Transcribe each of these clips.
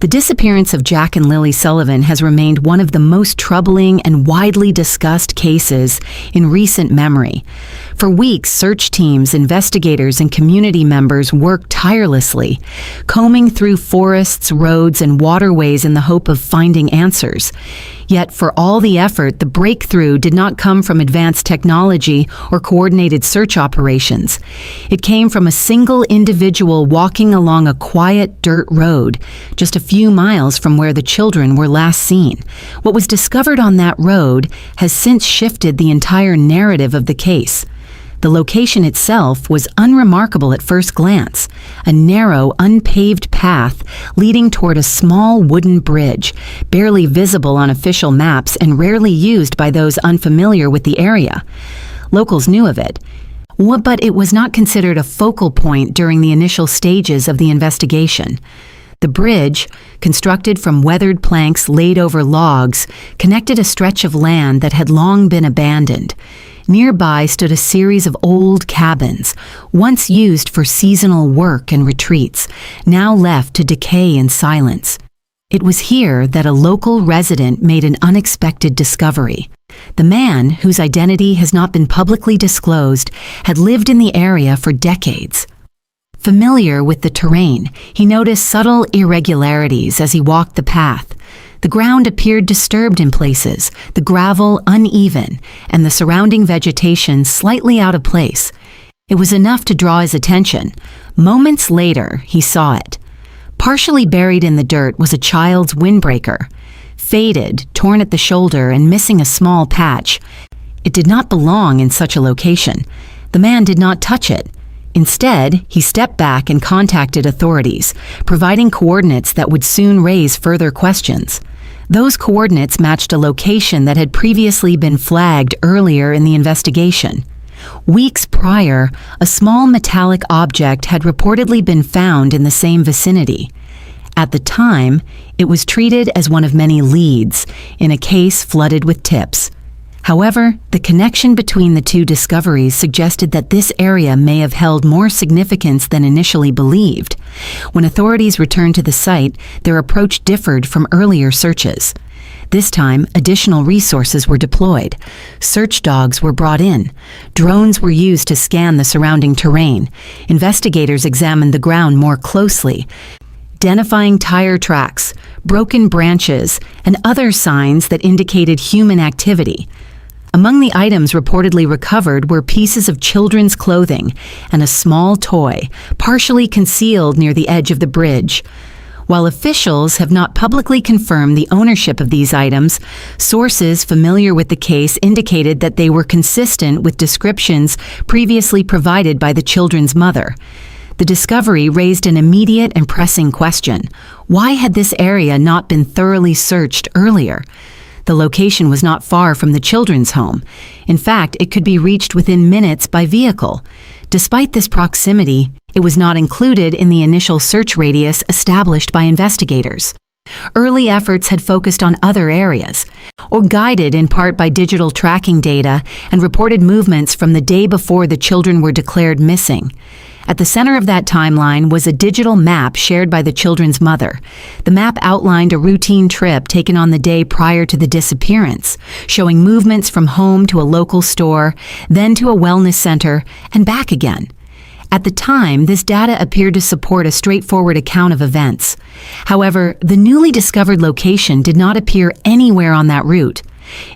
The disappearance of Jack and Lily Sullivan has remained one of the most troubling and widely discussed cases in recent memory. For weeks, search teams, investigators, and community members worked tirelessly, combing through forests, roads, and waterways in the hope of finding answers. Yet, for all the effort, the breakthrough did not come from advanced technology or coordinated search operations. It came from a single individual walking along a quiet dirt road, just a few miles from where the children were last seen. What was discovered on that road has since shifted the entire narrative of the case. The location itself was unremarkable at first glance, a narrow, unpaved path leading toward a small wooden bridge, barely visible on official maps and rarely used by those unfamiliar with the area. Locals knew of it, but it was not considered a focal point during the initial stages of the investigation. The bridge, constructed from weathered planks laid over logs, connected a stretch of land that had long been abandoned. Nearby stood a series of old cabins, once used for seasonal work and retreats, now left to decay in silence. It was here that a local resident made an unexpected discovery. The man, whose identity has not been publicly disclosed, had lived in the area for decades. Familiar with the terrain, he noticed subtle irregularities as he walked the path. The ground appeared disturbed in places, the gravel uneven, and the surrounding vegetation slightly out of place. It was enough to draw his attention. Moments later, he saw it. Partially buried in the dirt was a child's windbreaker. Faded, torn at the shoulder, and missing a small patch. It did not belong in such a location. The man did not touch it. Instead, he stepped back and contacted authorities, providing coordinates that would soon raise further questions. Those coordinates matched a location that had previously been flagged earlier in the investigation. Weeks prior, a small metallic object had reportedly been found in the same vicinity. At the time, it was treated as one of many leads in a case flooded with tips. However, the connection between the two discoveries suggested that this area may have held more significance than initially believed. When authorities returned to the site, their approach differed from earlier searches. This time, additional resources were deployed. Search dogs were brought in. Drones were used to scan the surrounding terrain. Investigators examined the ground more closely, identifying tire tracks, broken branches, and other signs that indicated human activity. Among the items reportedly recovered were pieces of children's clothing and a small toy, partially concealed near the edge of the bridge. While officials have not publicly confirmed the ownership of these items, sources familiar with the case indicated that they were consistent with descriptions previously provided by the children's mother. The discovery raised an immediate and pressing question. Why had this area not been thoroughly searched earlier? The location was not far from the children's home. In fact, it could be reached within minutes by vehicle. Despite this proximity, it was not included in the initial search radius established by investigators. Early efforts had focused on other areas, or guided in part by digital tracking data and reported movements from the day before the children were declared missing. At the center of that timeline was a digital map shared by the children's mother. The map outlined a routine trip taken on the day prior to the disappearance, showing movements from home to a local store, then to a wellness center, and back again. At the time, this data appeared to support a straightforward account of events. However, the newly discovered location did not appear anywhere on that route.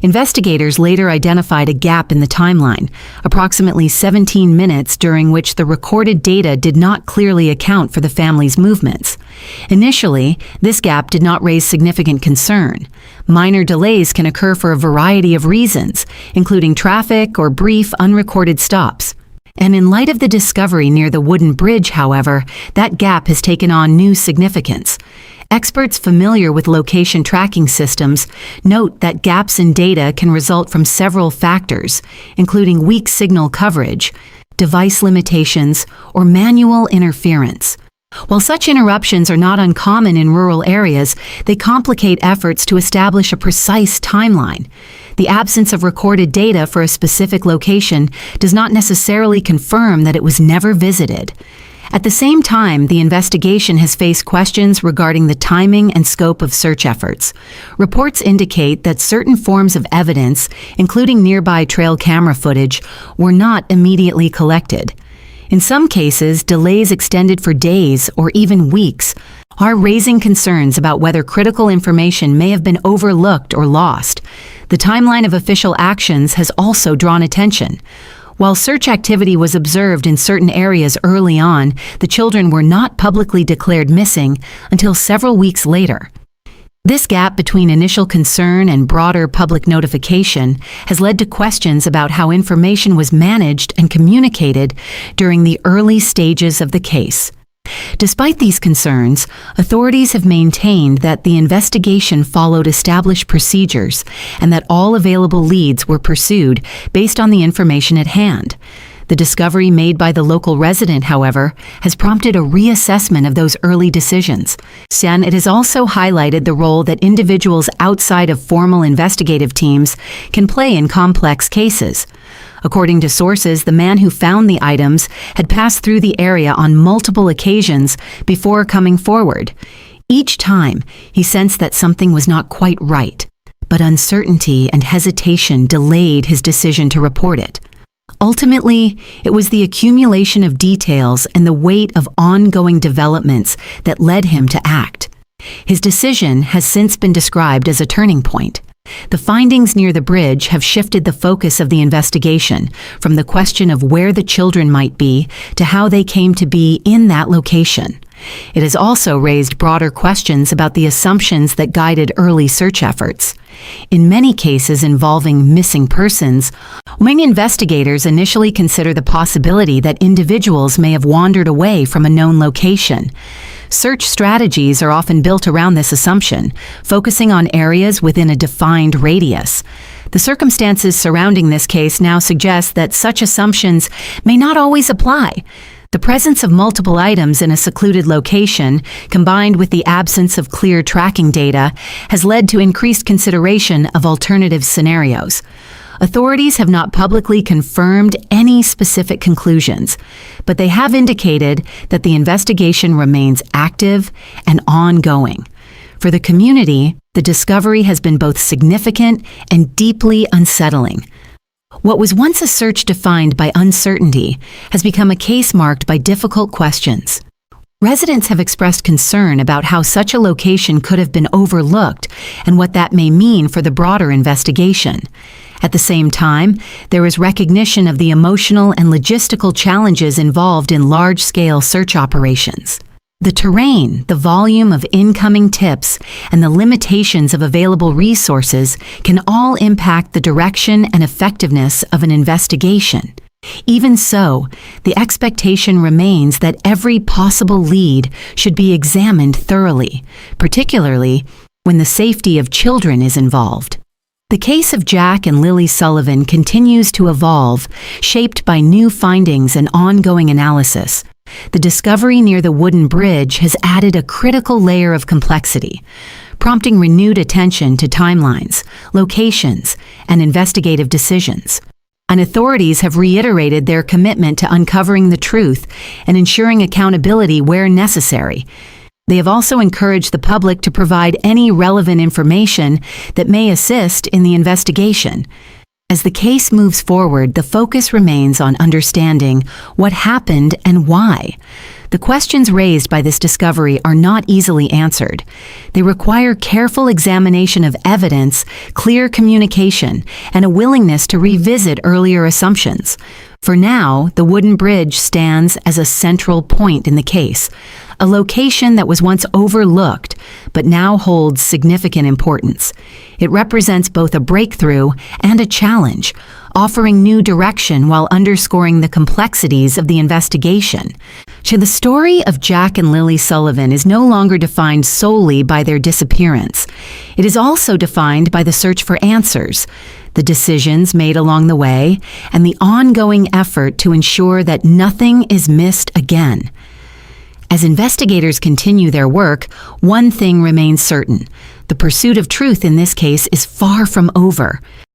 Investigators later identified a gap in the timeline, approximately 17 minutes during which the recorded data did not clearly account for the family's movements. Initially, this gap did not raise significant concern. Minor delays can occur for a variety of reasons, including traffic or brief unrecorded stops. And in light of the discovery near the wooden bridge, however, that gap has taken on new significance. Experts familiar with location tracking systems note that gaps in data can result from several factors, including weak signal coverage, device limitations, or manual interference. While such interruptions are not uncommon in rural areas, they complicate efforts to establish a precise timeline. The absence of recorded data for a specific location does not necessarily confirm that it was never visited. At the same time, the investigation has faced questions regarding the timing and scope of search efforts. Reports indicate that certain forms of evidence, including nearby trail camera footage, were not immediately collected. In some cases, delays extended for days or even weeks are raising concerns about whether critical information may have been overlooked or lost. The timeline of official actions has also drawn attention. While search activity was observed in certain areas early on, the children were not publicly declared missing until several weeks later. This gap between initial concern and broader public notification has led to questions about how information was managed and communicated during the early stages of the case. Despite these concerns, authorities have maintained that the investigation followed established procedures and that all available leads were pursued based on the information at hand. The discovery made by the local resident, however, has prompted a reassessment of those early decisions. And it has also highlighted the role that individuals outside of formal investigative teams can play in complex cases. According to sources, the man who found the items had passed through the area on multiple occasions before coming forward. Each time, he sensed that something was not quite right, but uncertainty and hesitation delayed his decision to report it. Ultimately, it was the accumulation of details and the weight of ongoing developments that led him to act. His decision has since been described as a turning point. The findings near the bridge have shifted the focus of the investigation from the question of where the children might be to how they came to be in that location. It has also raised broader questions about the assumptions that guided early search efforts. In many cases involving missing persons, many investigators initially consider the possibility that individuals may have wandered away from a known location. Search strategies are often built around this assumption, focusing on areas within a defined radius. The circumstances surrounding this case now suggest that such assumptions may not always apply. The presence of multiple items in a secluded location, combined with the absence of clear tracking data, has led to increased consideration of alternative scenarios. Authorities have not publicly confirmed any specific conclusions, but they have indicated that the investigation remains active and ongoing. For the community, the discovery has been both significant and deeply unsettling. What was once a search defined by uncertainty has become a case marked by difficult questions. Residents have expressed concern about how such a location could have been overlooked and what that may mean for the broader investigation. At the same time, there is recognition of the emotional and logistical challenges involved in large-scale search operations. The terrain, the volume of incoming tips, and the limitations of available resources can all impact the direction and effectiveness of an investigation. Even so, the expectation remains that every possible lead should be examined thoroughly, particularly when the safety of children is involved. The case of Jack and Lily Sullivan continues to evolve, shaped by new findings and ongoing analysis. The discovery near the wooden bridge has added a critical layer of complexity, prompting renewed attention to timelines, locations, and investigative decisions. And authorities have reiterated their commitment to uncovering the truth and ensuring accountability where necessary. They have also encouraged the public to provide any relevant information that may assist in the investigation. As the case moves forward, the focus remains on understanding what happened and why. The questions raised by this discovery are not easily answered. They require careful examination of evidence, clear communication, and a willingness to revisit earlier assumptions. For now, the wooden bridge stands as a central point in the case, a location that was once overlooked but now holds significant importance. It represents both a breakthrough and a challenge, offering new direction while underscoring the complexities of the investigation. The story of Jack and Lily Sullivan is no longer defined solely by their disappearance. It is also defined by the search for answers, the decisions made along the way, and the ongoing effort to ensure that nothing is missed again. As investigators continue their work, one thing remains certain: the pursuit of truth in this case is far from over.